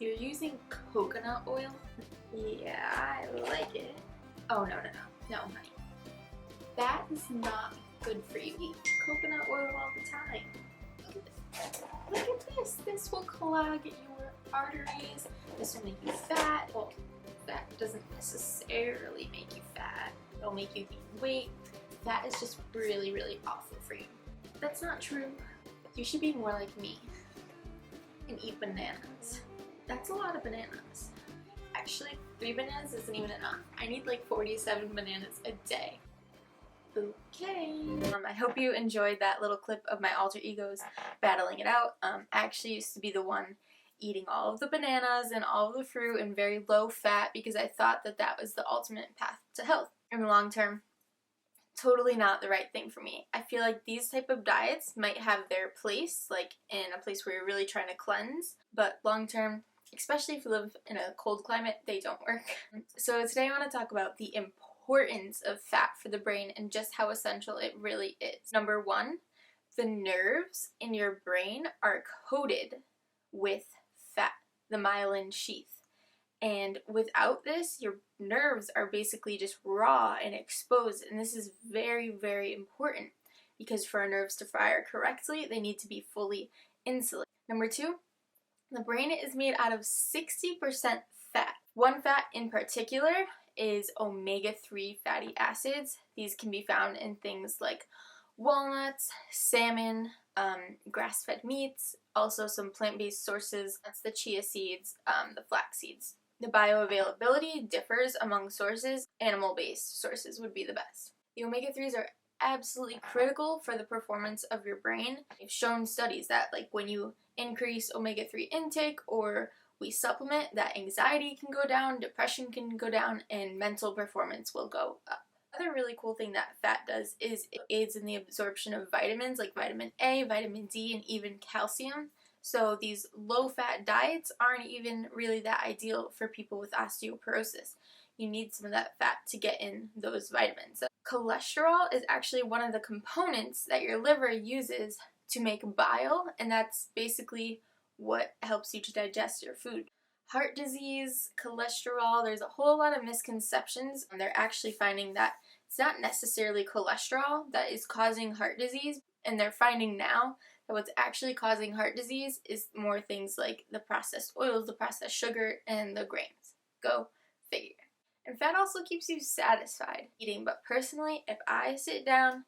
You're using coconut oil? Yeah, I like it. Oh, no, honey. That is not good for you. Eat coconut oil all the time. Look at this. This will clog your arteries. This will make you fat. Well, fat doesn't necessarily make you fat. It'll make you gain weight. Fat is just really, really awful for you. That's not true. You should be more like me and eat bananas. That's a lot of bananas. Actually, 3 bananas isn't even enough. I need like 47 bananas a day. Okay. I hope you enjoyed that little clip of my alter egos battling it out. I actually used to be the one eating all of the bananas and all of the fruit and very low fat because I thought that that was the ultimate path to health. In the long term, totally not the right thing for me. I feel like these type of diets might have their place, like in a place where you're really trying to cleanse, but long term, especially if you live in a cold climate, they don't work. So today I want to talk about the importance of fat for the brain and just how essential it really is. Number 1, the nerves in your brain are coated with fat, the myelin sheath. And without this, your nerves are basically just raw and exposed. And this is very, very important because for our nerves to fire correctly, they need to be fully insulated. Number 2, the brain is made out of 60% fat. One fat in particular is omega-3 fatty acids. These can be found in things like walnuts, salmon, grass-fed meats, also some plant-based sources. That's the chia seeds, the flax seeds. The bioavailability differs among sources. Animal-based sources would be the best. The omega-3s are absolutely critical for the performance of your brain. They've shown studies that like when you increase omega-3 intake or we supplement, that anxiety can go down, depression can go down, and mental performance will go up. Another really cool thing that fat does is it aids in the absorption of vitamins like vitamin A, vitamin D, and even calcium. So these low-fat diets aren't even really that ideal for people with osteoporosis. You need some of that fat to get in those vitamins. Cholesterol is actually one of the components that your liver uses to make bile, and that's basically what helps you to digest your food. Heart disease, cholesterol, there's a whole lot of misconceptions, and they're actually finding that it's not necessarily cholesterol that is causing heart disease, and they're finding now that what's actually causing heart disease is more things like the processed oils, the processed sugar, and the grains. Go figure. And fat also keeps you satisfied eating, but personally, if I sit down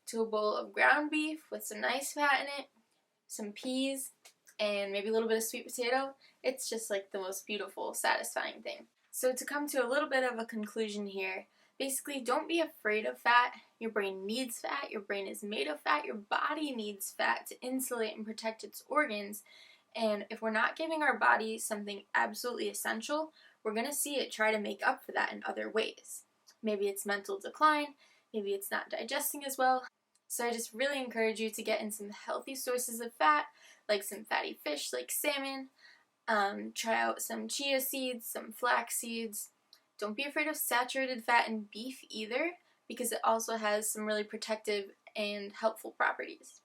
to a bowl of ground beef with some nice fat in it, some peas, and maybe a little bit of sweet potato, it's just like the most beautiful, satisfying thing. So to come to a little bit of a conclusion here, basically don't be afraid of fat. Your brain needs fat, your brain is made of fat, your body needs fat to insulate and protect its organs. And if we're not giving our body something absolutely essential, we're going to see it try to make up for that in other ways. Maybe it's mental decline, maybe it's not digesting as well. So I just really encourage you to get in some healthy sources of fat, like some fatty fish like salmon. Try out some chia seeds, some flax seeds. Don't be afraid of saturated fat in beef either, because it also has some really protective and helpful properties.